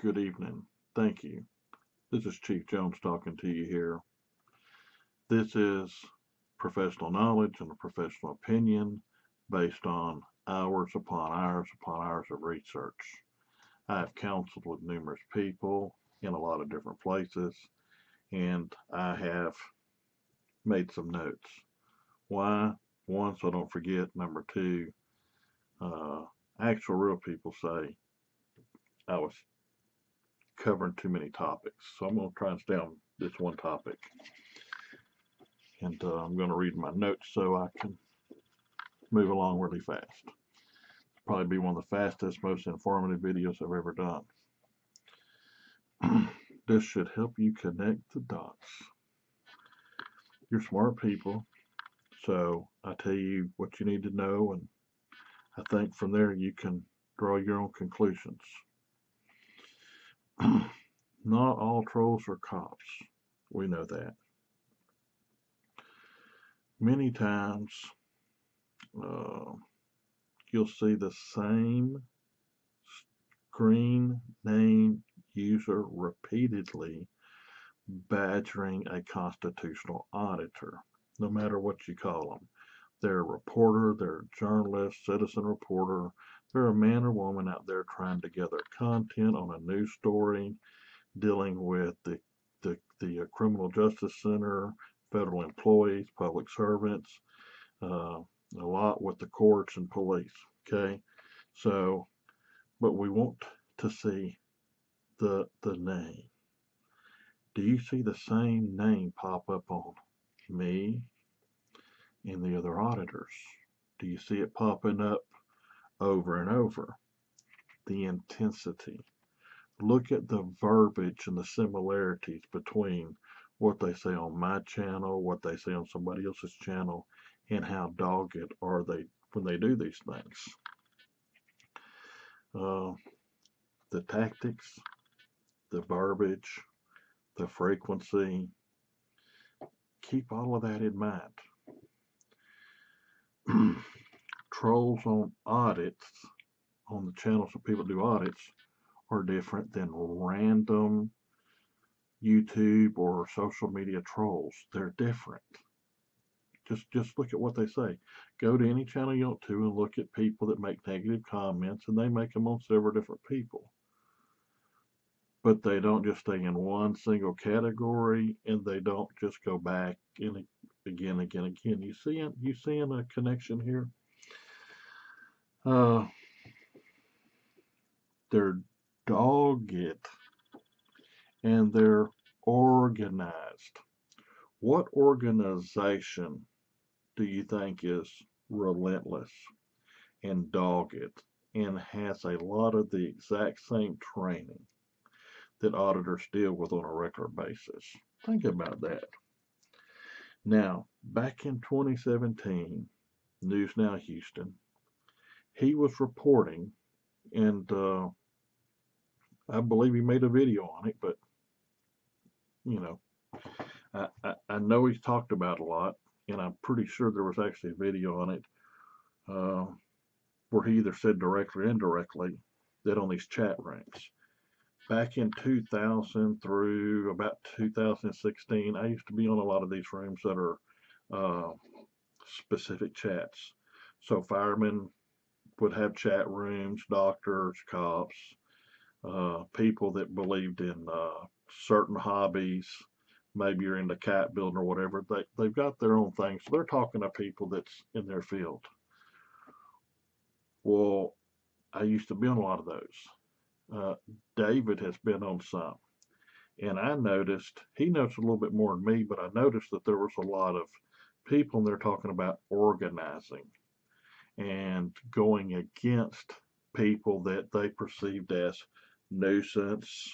Good evening. Thank you. This is Chief Jones talking to you here. This is professional knowledge and a professional opinion based on hours of research. I have counseled with numerous people in a lot of different places, and I have made some notes. Why? One, so I don't forget. Number two, uh, actual real people say I was covering too many topics. So I'm going to try and stay on this one topic. And I'm going to read my notes so I can move along really fast. Probably be one of the fastest, most informative videos I've ever done. This should help you connect the dots. You're smart people, so I tell you what you need to know, and I think from there you can draw your own conclusions. Not all trolls are cops. We know that. Many times you'll see the same screen name user repeatedly badgering a constitutional auditor, no matter what you call them. They're a reporter, they're a journalist, citizen reporter, they're a man or woman out there trying to gather content on a news story, dealing with the criminal justice center, federal employees, public servants, a lot with the courts and police. Okay, so but we want to see the name. Do you see the same name pop up on me and the other auditors? Do you see it popping up over and over? The intensity. Look at the verbiage and the similarities between what they say on my channel, what they say on somebody else's channel, and how dogged are they when they do these things. The tactics, the verbiage, the frequency, keep all of that in mind. Trolls on audits, on the channels of people do audits, are different than random YouTube or social media trolls. They're different. Just look at what they say. Go to any channel you want to and look at people that make negative comments, and they make them on several different people. But they don't just stay in one single category, and they don't just go back and again. You seeing a connection here? They're dogged and they're organized. What organization do you think is relentless and dogged and has a lot of the exact same training that auditors deal with on a regular basis? Think about that. Now, back in 2017, News Now Houston, he was reporting, and I believe he made a video on it, but you know, I know he's talked about a lot, and I'm pretty sure there was actually a video on it where he either said directly or indirectly that on these chat rooms, back in 2000 through about 2016, I used to be on a lot of these rooms that are specific chats. So firemen would have chat rooms, doctors, cops, people that believed in certain hobbies. Maybe you're into cat building or whatever. They've got their own thing. So they're talking to people that's in their field. Well, I used to be on a lot of those. David has been on some. And I noticed, he noticed a little bit more than me, but I noticed that there was a lot of people and they're talking about organizing and going against people that they perceived as nuisance.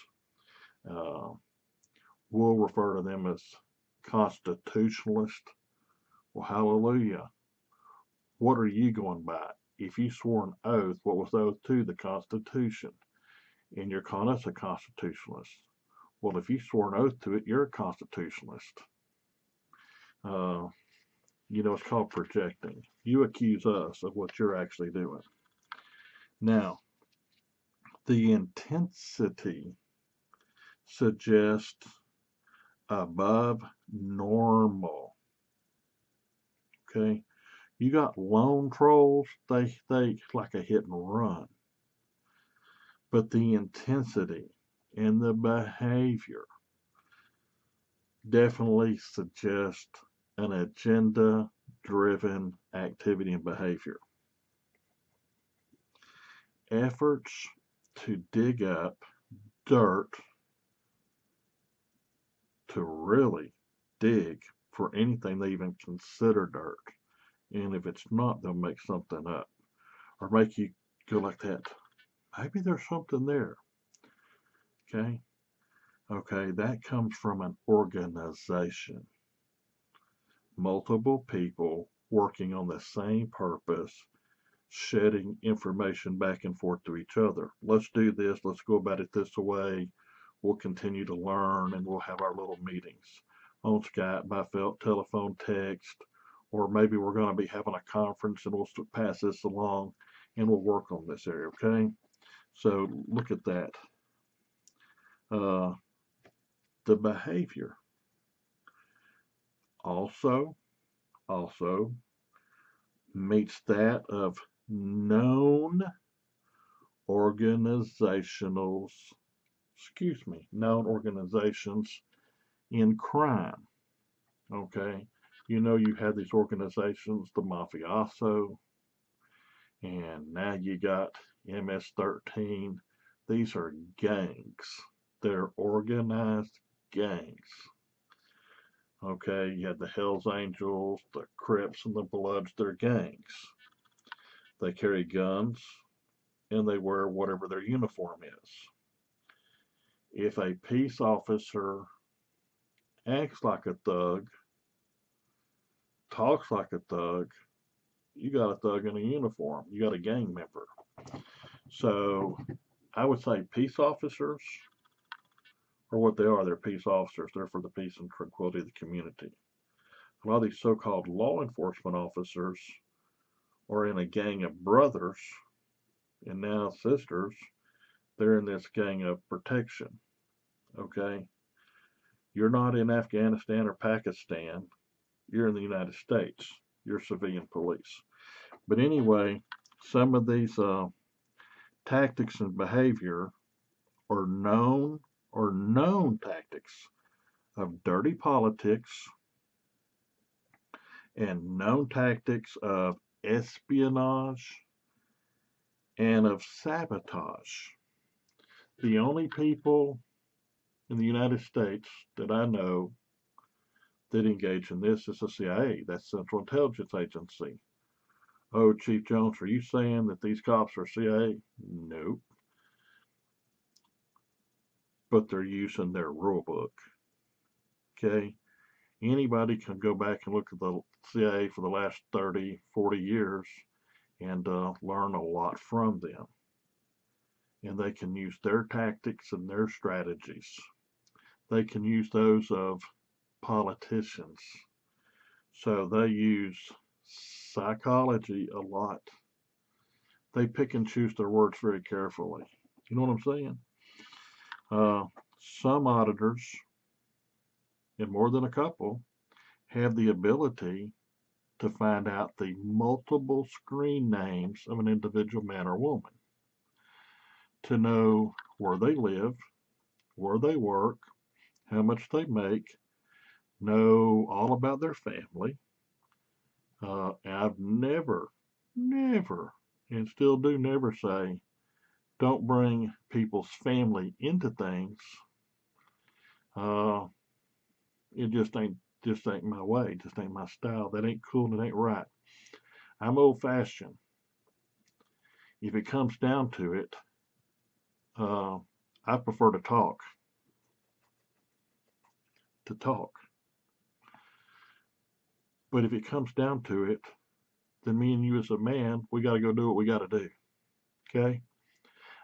We'll refer to them as constitutionalist. Well, hallelujah. What are you going by? If you swore an oath, what was the oath to? The Constitution. And you're calling us a constitutionalist. Well, if you swore an oath to it, you're a constitutionalist. It's called projecting. You accuse us of what you're actually doing. Now, The intensity suggests above normal. Okay, you got lone trolls, they like a hit and run. But the intensity and the behavior definitely suggest an agenda driven activity and behavior. Efforts to dig up dirt, to really dig for anything they even consider dirt. And if it's not, they'll make something up or make you go like that. Maybe there's something there. Okay. Okay. That comes from an organization. Multiple people working on the same purpose, shedding information back and forth to each other. Let's do this. Let's go about it this way. We'll continue to learn and we'll have our little meetings on Skype, by telephone, text, or maybe we're going to be having a conference and we'll pass this along and we'll work on this area, okay? So look at that. The behavior also meets that of known organizations in crime. Okay, you know, you had these organizations, the mafioso, and now you got MS-13. These are gangs. They're organized gangs. Okay, you had the Hells Angels, the Crips, and the Bloods. They're gangs. They carry guns, and they wear whatever their uniform is. If a peace officer acts like a thug, talks like a thug, you got a thug in a uniform. You got a gang member. So I would say peace officers are what they are. They're peace officers. They're for the peace and tranquility of the community. A lot of these so-called law enforcement officers are in a gang of brothers and now sisters. They're in this gang of protection. Okay? You're not in Afghanistan or Pakistan. You're in the United States. You're civilian police. But anyway, some of these tactics and behavior are known tactics of dirty politics and known tactics of espionage and of sabotage. The only people in the United States that I know that engage in this is the CIA. That's Central Intelligence Agency. Oh, Chief Jones, are you saying that these cops are CIA? Nope. But they're using their rule book. Okay? Anybody can go back and look at the CIA for the last 30, 40 years and learn a lot from them. And they can use their tactics and their strategies. They can use those of politicians. So they use psychology a lot. They pick and choose their words very carefully. You know what I'm saying? Some auditors, and more than a couple, have the ability to find out the multiple screen names of an individual man or woman, to know where they live, where they work, how much they make, know all about their family. I've never, and still do never say, don't bring people's family into things. It just ain't my way, just ain't my style. That ain't cool and it ain't right. I'm old-fashioned. If it comes down to it, I prefer to talk. But if it comes down to it, then me and you as a man, we got to go do what we got to do. Okay?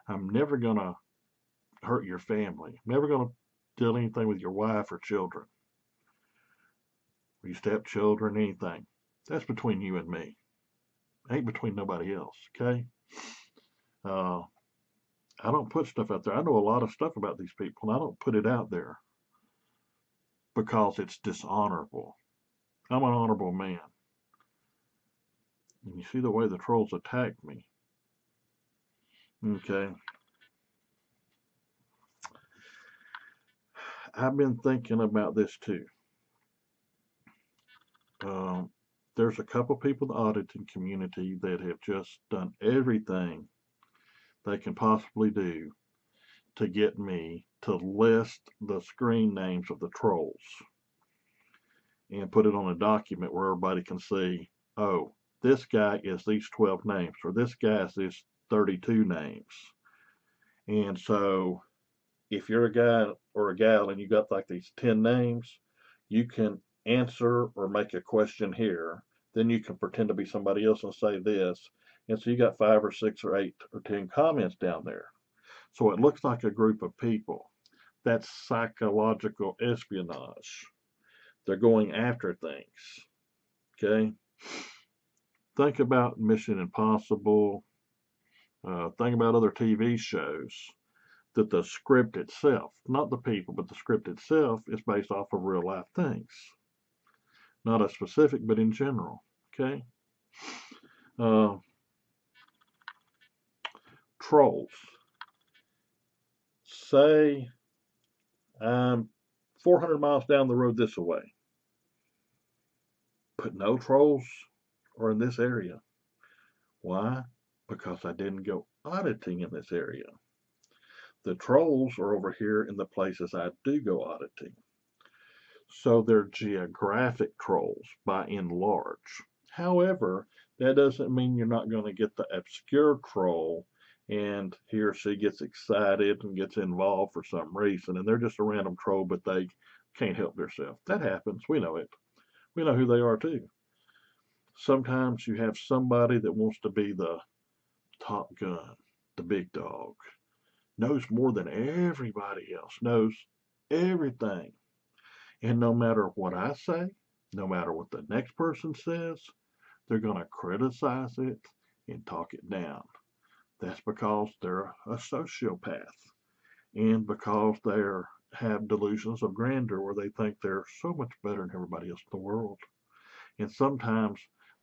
I'm never going to hurt your family. I'm never going to do anything with your wife or children. Or your stepchildren, anything. That's between you and me. Ain't between nobody else. Okay? I don't put stuff out there. I know a lot of stuff about these people, and I don't put it out there because it's dishonorable. I'm an honorable man. And you see the way the trolls attacked me. Okay. I've been thinking about this too. There's a couple people in the auditing community that have just done everything they can possibly do to get me to list the screen names of the trolls and put it on a document where everybody can see, oh, this guy is these 12 names, or this guy is these 32 names. And so if you're a guy or a gal and you got like these 10 names, you can answer or make a question here. Then you can pretend to be somebody else and say this. And so you got 5 or 6 or 8 or 10 comments down there. So it looks like a group of people. That's psychological espionage. They're going after things. Okay? Think about Mission Impossible. Think about other TV shows. That the script itself, not the people, but the script itself is based off of real life things. Not a specific, but in general. Okay? Trolls. Say I'm 400 miles down the road this way, but no trolls are in this area. Why? Because I didn't go auditing in this area. The trolls are over here in the places I do go auditing. So they're geographic trolls by and large. However, that doesn't mean you're not going to get the obscure troll and he or she gets excited and gets involved for some reason and they're just a random troll but they can't help themselves. That happens. We know it. We know who they are too. Sometimes you have somebody that wants to be the top gun, the big dog, knows more than everybody else, knows everything. And no matter what I say, no matter what the next person says, they're going to criticize it and talk it down. That's because they're a sociopath and because they have delusions of grandeur where they think they're so much better than everybody else in the world. And sometimes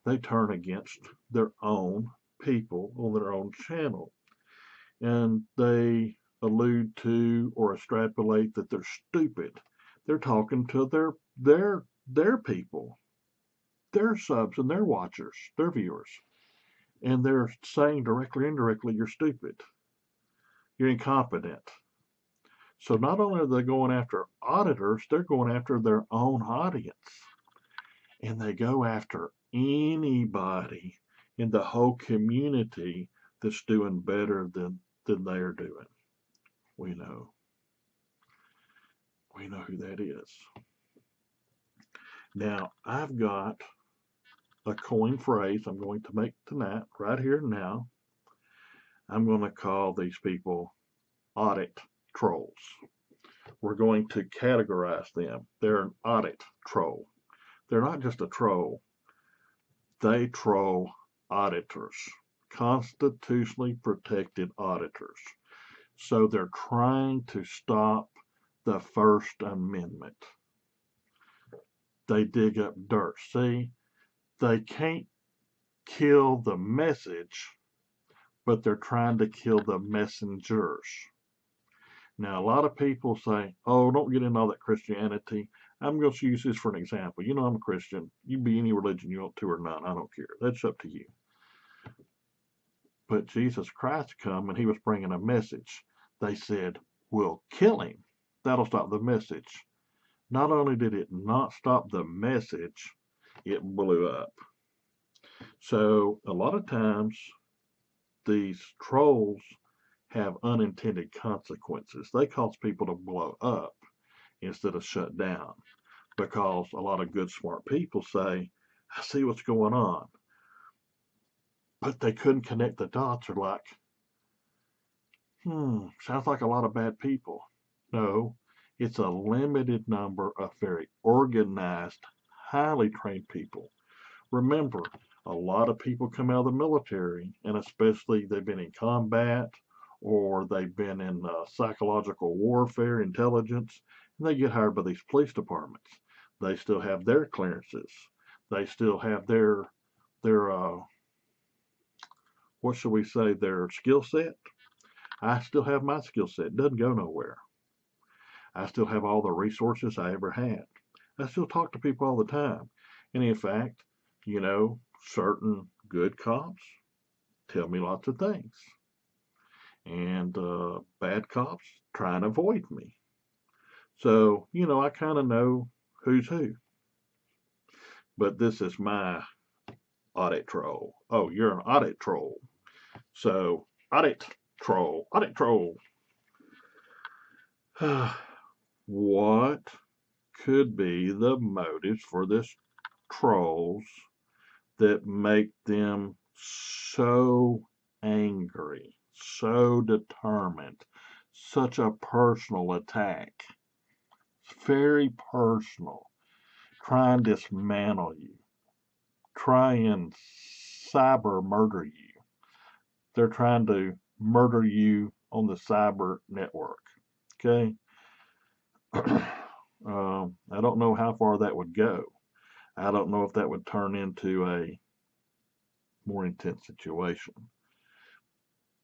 they turn against their own people on their own channel. And they allude to or extrapolate that they're stupid. They're talking to their people, their subs and their watchers, their viewers. And they're saying directly or indirectly, you're stupid. You're incompetent. So not only are they going after auditors, they're going after their own audience. And they go after anybody in the whole community that's doing better than they're doing. We know. We know who that is. Now, I've got a coin phrase I'm going to make tonight, right here and now. I'm going to call these people audit trolls. We're going to categorize them. They're an audit troll. They're not just a troll. They troll auditors, constitutionally protected auditors. So they're trying to stop the First Amendment. They dig up dirt. See, they can't kill the message, but they're trying to kill the messengers. Now, a lot of people say, oh, don't get into all that Christianity. I'm going to use this for an example. You know, I'm a Christian. You be any religion you want to or not. I don't care. That's up to you. But Jesus Christ come and he was bringing a message. They said, we'll kill him. That'll stop the message. Not only did it not stop the message, it blew up. So a lot of times these trolls have unintended consequences. They cause people to blow up instead of shut down because a lot of good, smart people say, I see what's going on. But they couldn't connect the dots. They're like, sounds like a lot of bad people. No, it's a limited number of very organized, highly trained people. Remember, a lot of people come out of the military, and especially they've been in combat or they've been in psychological warfare, intelligence, and they get hired by these police departments. They still have their clearances. They still have their what should we say, their skill set. I still have my skill set. It doesn't go nowhere. I still have all the resources I ever had. I still talk to people all the time. And in fact, certain good cops tell me lots of things. And bad cops try and avoid me. So, I kind of know who's who. But this is my audit troll. Oh, you're an audit troll. So, audit troll, audit troll. What could be the motives for this trolls that make them so angry, so determined, such a personal attack? It's very personal. Try and dismantle you. Try and cyber murder you. They're trying to murder you on the cyber network. Okay? I don't know how far that would go. I don't know if that would turn into a more intense situation.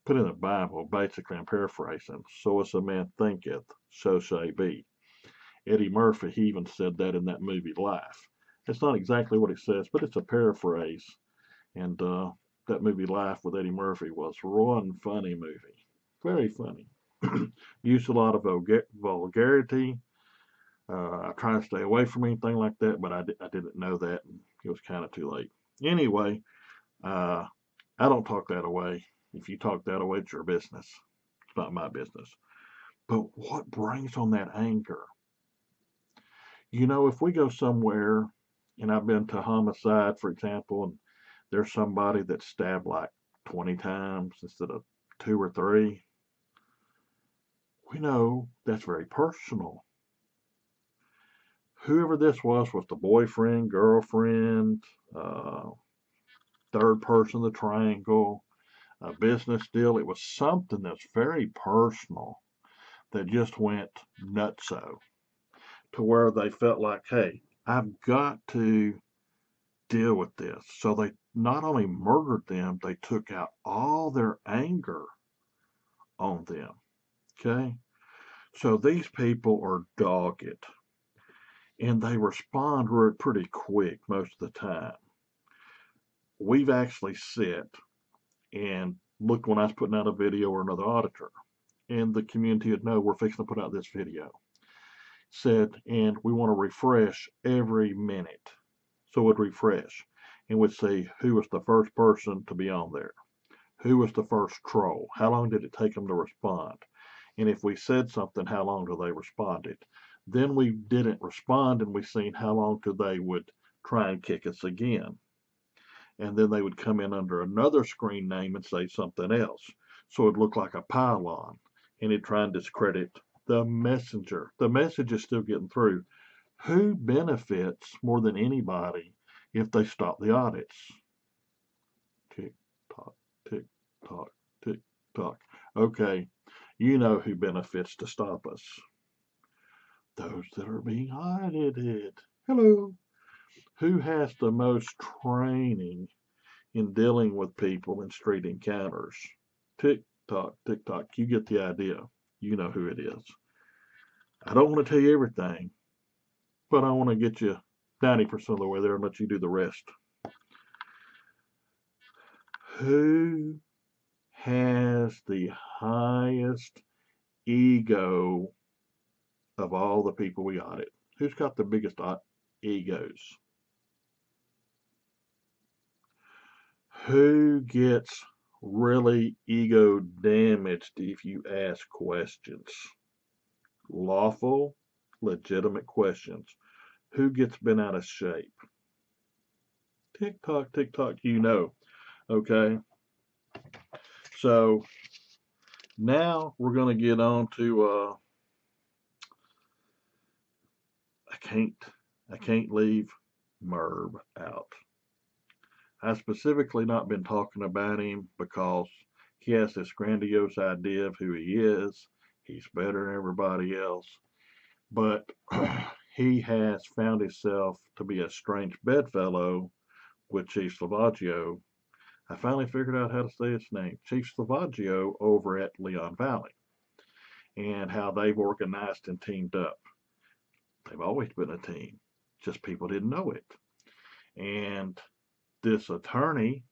Put in the Bible, basically, I'm paraphrasing, so as a man thinketh, so shall he be. Eddie Murphy, he even said that in that movie Life. It's not exactly what he says, but it's a paraphrase. And that movie Life with Eddie Murphy was one funny movie. Very funny. Used a lot of vulgarity. I try to stay away from anything like that, but I didn't know that, and it was kind of too late. Anyway, I don't talk that away. If you talk that away, it's your business. It's not my business. But what brings on that anger? If we go somewhere, and I've been to homicide, for example, and there's somebody that's stabbed like 20 times instead of 2 or 3, we know that's very personal. Whoever this was the boyfriend, girlfriend, third person, the triangle, a business deal. It was something that's very personal that just went nutso to where they felt like, hey, I've got to deal with this. So they not only murdered them, they took out all their anger on them. Okay? So these people are dogged. And they respond pretty quick most of the time. We've actually sit and looked when I was putting out a video or another auditor, and the community would know we're fixing to put out this video. Said, and we want to refresh every minute. So it would refresh and would say who was the first person to be on there, who was the first troll, how long did it take them to respond, and if we said something, how long till they responded. Then we didn't respond, and we seen how long till they would try and kick us again. And then they would come in under another screen name and say something else. So it looked like a pylon, and it'd try and discredit the messenger. The message is still getting through. Who benefits more than anybody if they stop the audits? Tick tock, tick tock, tick tock. Okay, you know who benefits to stop us. Those that are being audited. Hello. Who has the most training in dealing with people in street encounters? Tick tock, tick tock. You get the idea. You know who it is. I don't want to tell you everything, but I want to get you 90% of the way there and let you do the rest. Who has the highest ego of all the people we audit? Who's got the biggest egos? Who gets really ego damaged if you ask questions? Lawful, legitimate questions. Who gets bent out of shape? Tick tock, you know. Okay. So now we're going to get on to I can't leave Merv out. I've specifically not been talking about him because He has this grandiose idea of who he is. He's better than everybody else. But he has found himself to be a strange bedfellow with Chief Salvaggio. I finally figured out how to say his name. Chief Salvaggio over at Leon Valley, and how they've organized and teamed up. They've always been a team, just people didn't know it. And this attorney,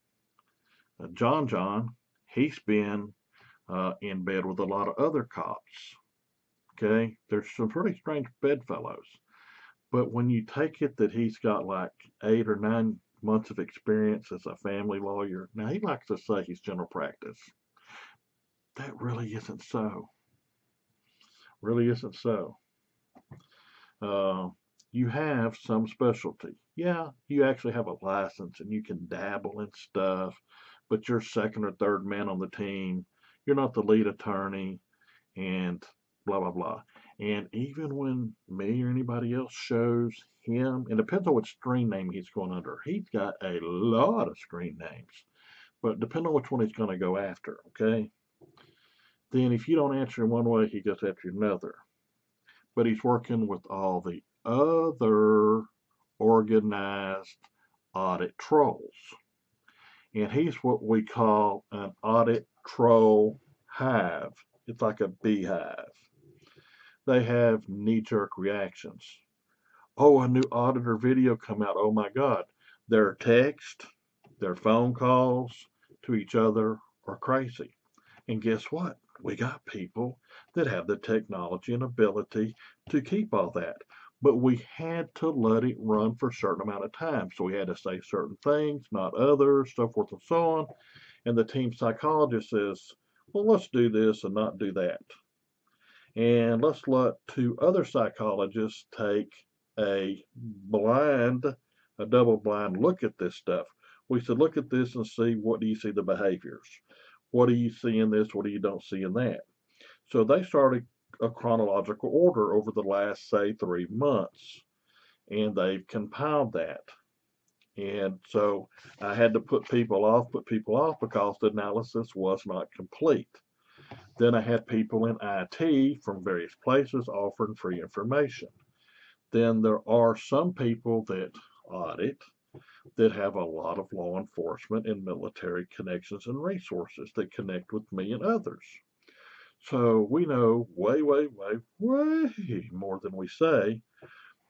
John, he's been in bed with a lot of other cops. Okay, there's some pretty strange bedfellows. But when you take it that he's got like 8 or 9 months of experience as a family lawyer, now he likes to say he's general practice. That really isn't so. Really isn't so. You have some specialty. Yeah, you actually have a license and you can dabble in stuff, but you're second or third man on the team. You're not the lead attorney, and blah, blah, blah. And even when me or anybody else shows him, and it depends on which screen name he's going under. He's got a lot of screen names, but depending on which one he's going to go after, okay? Then if you don't answer in one way, he goes after another. But he's working with all the other organized audit trolls. And he's what we call an audit troll hive. It's like a beehive. They have knee-jerk reactions. Oh, a new auditor video come out. Oh my God. Their text, their phone calls to each other are crazy. And guess what? We got people that have the technology and ability to keep all that. But we had to let it run for a certain amount of time. So we had to say certain things, not others, so forth and so on. And the team psychologist says, well, let's do this and not do that. And let's let 2 other psychologists take a double blind look at this stuff. We said, look at this and see, what do you see the behaviors? What do you see in this? What do you don't see in that? So they started a chronological order over the last, say, 3 months, and they've compiled that. And so I had to put people off because the analysis was not complete. Then I had people in IT from various places offering free information. Then there are some people that audit that have a lot of law enforcement and military connections and resources that connect with me and others. So we know way, way, way, way more than we say,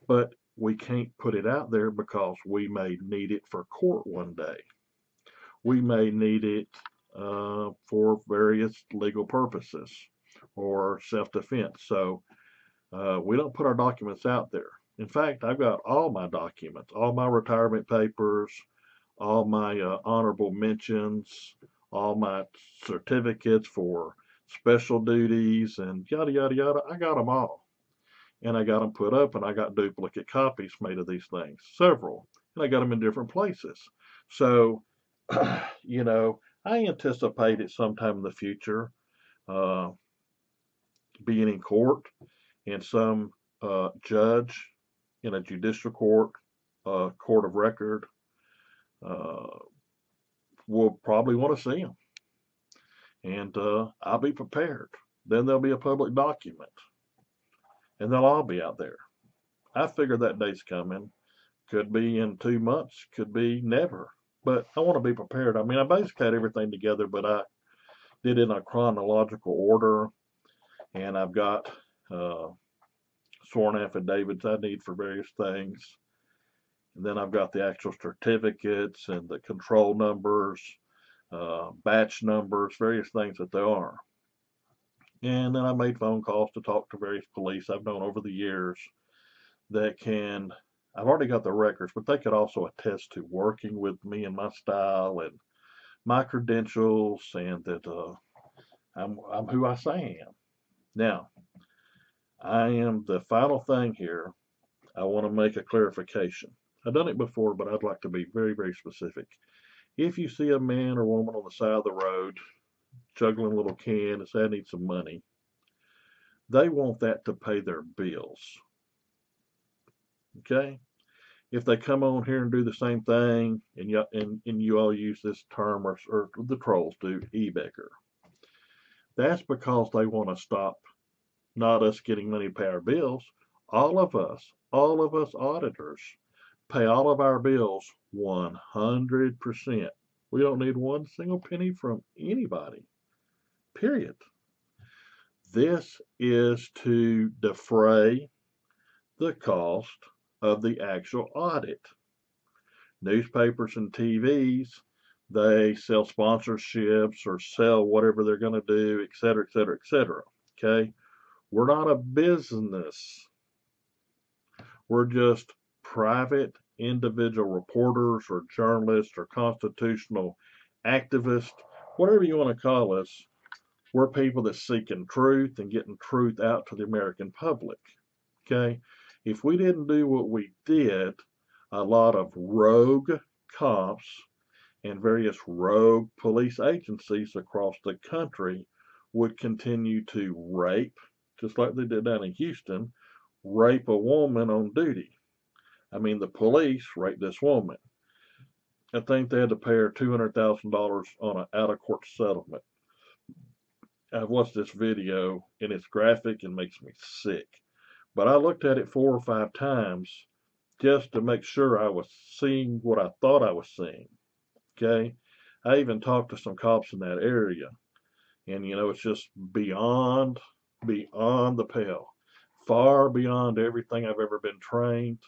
but we can't put it out there because we may need it for court one day. We may need it for various legal purposes or self-defense. So we don't put our documents out there. In fact, I've got all my documents, all my retirement papers, all my honorable mentions, all my certificates for special duties, and yada, yada, yada. I got them all. And I got them put up, and I got duplicate copies made of these things, several. And I got them in different places. So, you know, I anticipate it sometime in the future being in court, and some judge in a judicial court, court of record, will probably want to see them. And I'll be prepared. Then there'll be a public document, and they'll all be out there. I figure that day's coming. Could be in 2 months, could be never. But I want to be prepared. I mean, I basically had everything together, but I did it in a chronological order, and I've got sworn affidavits I need for various things. And then I've got the actual certificates and the control numbers, batch numbers, various things that there are. And then I made phone calls to talk to various police I've known over the years that can, I've already got the records, but they could also attest to working with me and my style and my credentials, and that I'm who I say I am. Now, I am the final thing here. I want to make a clarification. I've done it before, but I'd like to be very, very specific. If you see a man or woman on the side of the road juggling a little can and say, I need some money, they want that to pay their bills. Okay? If they come on here and do the same thing, and you all use this term, or the trolls do, e-beggar. That's because they want to stop not us getting money to pay our bills. All of us auditors pay all of our bills 100%. We don't need one single penny from anybody, period. This is to defray the cost of the actual audit. Newspapers and TVs, they sell sponsorships or sell whatever they're going to do, et cetera, et cetera, et cetera. Okay? We're not a business. We're just private individual reporters or journalists or constitutional activists, whatever you want to call us. We're people that's seeking truth and getting truth out to the American public. Okay? If we didn't do what we did, a lot of rogue cops and various rogue police agencies across the country would continue to rape, just like they did down in Houston, rape a woman on duty. I mean, the police raped this woman. I think they had to pay her $200,000 on an out of court settlement. I've watched this video and it's graphic and makes me sick. But I looked at it 4 or 5 times just to make sure I was seeing what I thought I was seeing. Okay. I even talked to some cops in that area. And it's just beyond the pale. Far beyond everything I've ever been trained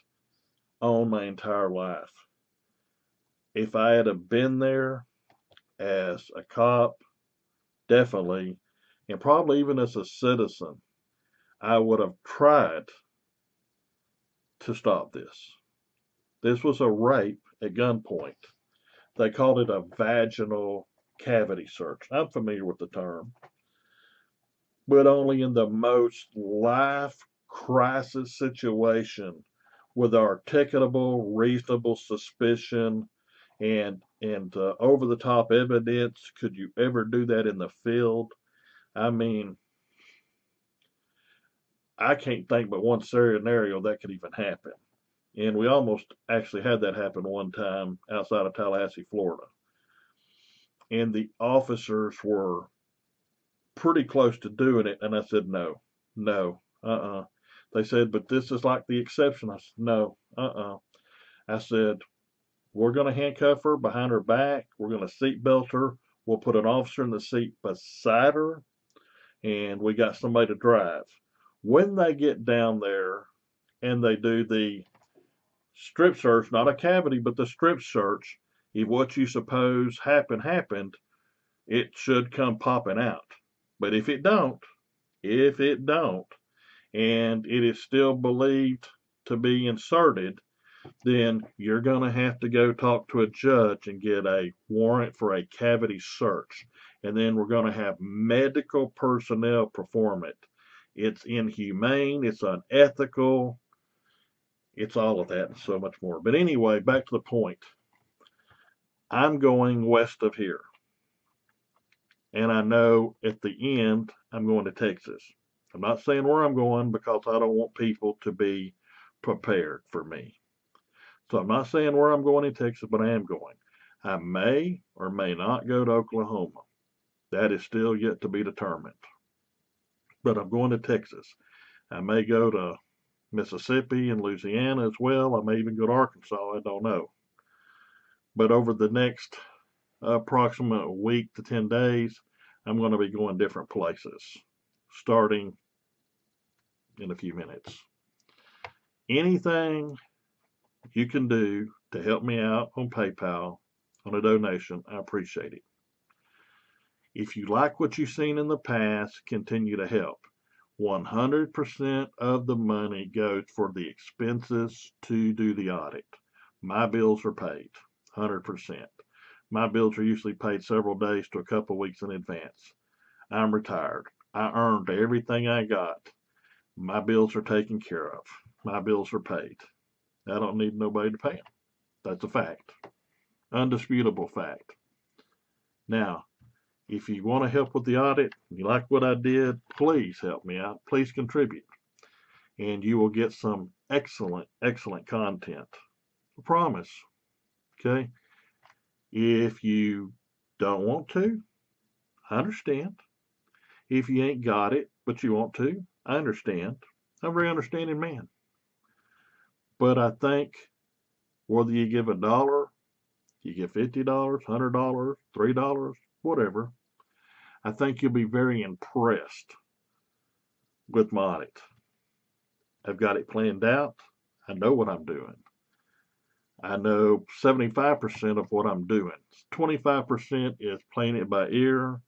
on my entire life. If I had have been there as a cop, definitely, and probably even as a citizen, I would have tried to stop this. This was a rape at gunpoint. They called it a vaginal cavity search. I'm familiar with the term, but only in the most life crisis situation with articulable, reasonable suspicion and over the top evidence could you ever do that in the field. I mean, I can't think but one scenario that could even happen. And we almost actually had that happen one time outside of Tallahassee, Florida. And the officers were pretty close to doing it. And I said, no, no, They said, but this is like the exception. I said, no, I said, we're going to handcuff her behind her back. We're going to seatbelt her. We'll put an officer in the seat beside her. And we got somebody to drive. When they get down there and they do the strip search, not a cavity, but the strip search, if what you suppose happened, it should come popping out. But if it don't, and it is still believed to be inserted, then you're going to have to go talk to a judge and get a warrant for a cavity search. And then we're going to have medical personnel perform it. It's inhumane, it's unethical, it's all of that and so much more. But anyway, back to the point. I'm going west of here. And I know at the end, I'm going to Texas. I'm not saying where I'm going because I don't want people to be prepared for me. So I'm not saying where I'm going in Texas, but I am going. I may or may not go to Oklahoma. That is still yet to be determined. But I'm going to Texas. I may go to Mississippi and Louisiana as well. I may even go to Arkansas. I don't know. But over the next approximate week to 10 days, I'm going to be going different places, starting in a few minutes. Anything you can do to help me out on PayPal on a donation, I appreciate it. If you like what you've seen in the past, continue to help. 100% of the money goes for the expenses to do the audit. My bills are paid, 100%. My bills are usually paid several days to a couple weeks in advance. I'm retired. I earned everything I got. My bills are taken care of. My bills are paid. I don't need nobody to pay them. That's a fact. Undisputable fact. Now, if you want to help with the audit, you like what I did, please help me out. Please contribute. And you will get some excellent, excellent content. I promise. Okay? If you don't want to, I understand. If you ain't got it, but you want to, I understand. I'm a very understanding man. But I think whether you give $1, you give $50, $100, $3, whatever, I think you'll be very impressed with my audit. I've got it planned out. I know what I'm doing. I know 75% of what I'm doing. 25% is playing it by ear,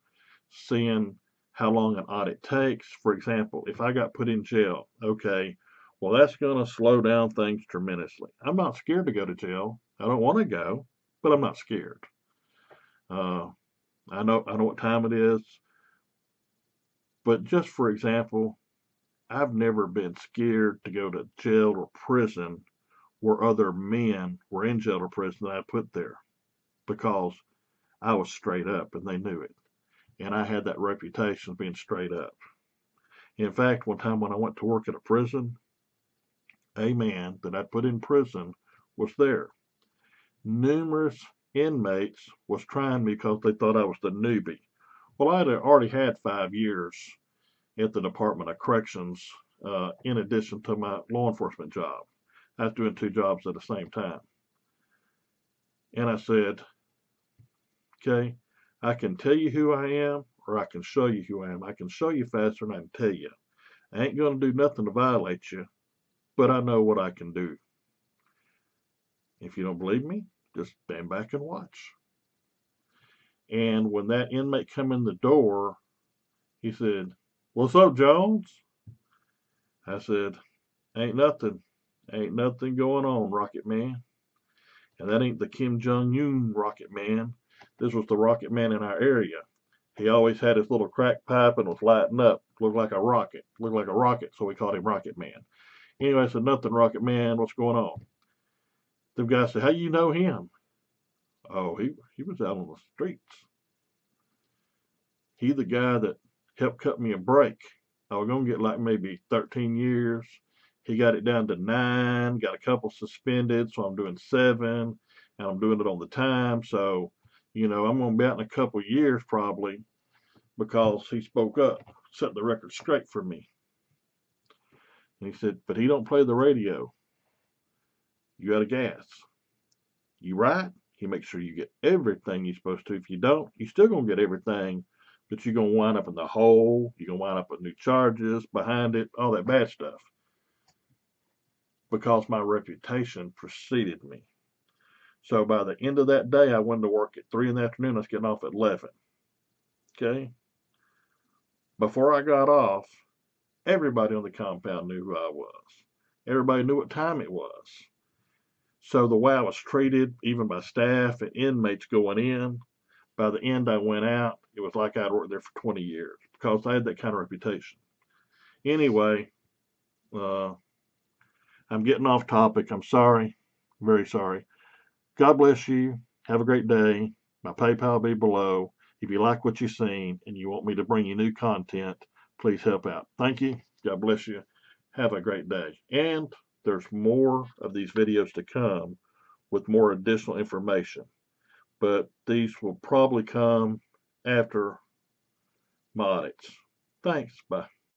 seeing how long an audit takes. For example, if I got put in jail, okay, well, that's going to slow down things tremendously. I'm not scared to go to jail. I don't want to go, but I'm not scared. I know what time it is. But just for example, I've never been scared to go to jail or prison where other men were in jail or prison that I put there, because I was straight up and they knew it. And I had that reputation of being straight up. In fact, one time when I went to work at a prison, a man that I put in prison was there. Numerous inmates was trying me because they thought I was the newbie. Well, I had already had 5 years at the Department of Corrections, in addition to my law enforcement job. I was doing 2 jobs at the same time. And I said, okay, I can tell you who I am, or I can show you who I am. I can show you faster than I can tell you. I ain't going to do nothing to violate you, but I know what I can do. If you don't believe me, just stand back and watch. And when that inmate come in the door, he said, "What's up, Jones?" I said, ain't nothing going on, Rocket Man. And that ain't the Kim Jong-un Rocket Man. This was the Rocket Man in our area. He always had his little crack pipe and was lighting up. Looked like a rocket. So we called him Rocket Man. Anyway, I said, nothing, Rocket Man. What's going on? The guy said, how you know him? Oh, he was out on the streets. He the guy that helped cut me a break. I was going to get like maybe 13 years. He got it down to 9, got a couple suspended, so I'm doing 7, and I'm doing it on the time. So, I'm going to be out in a couple years probably, because he spoke up, set the record straight for me. And he said, but he don't play the radio. You got a gas. You right? He makes sure you get everything you're supposed to. If you don't, you're still going to get everything, but you're going to wind up in the hole. You're going to wind up with new charges behind it, all that bad stuff. Because my reputation preceded me. So by the end of that day, I went to work at 3 in the afternoon. I was getting off at 11. Okay? Before I got off, everybody on the compound knew who I was. Everybody knew what time it was. So the way I was treated, even by staff and inmates going in, by the end I went out, it was like I'd worked there for 20 years because I had that kind of reputation. Anyway, I'm getting off topic. I'm sorry. Very sorry. God bless you. Have a great day. My PayPal will be below. If you like what you've seen and you want me to bring you new content, please help out. Thank you. God bless you. Have a great day. And there's more of these videos to come with more additional information. But these will probably come after my audits. Thanks. Bye.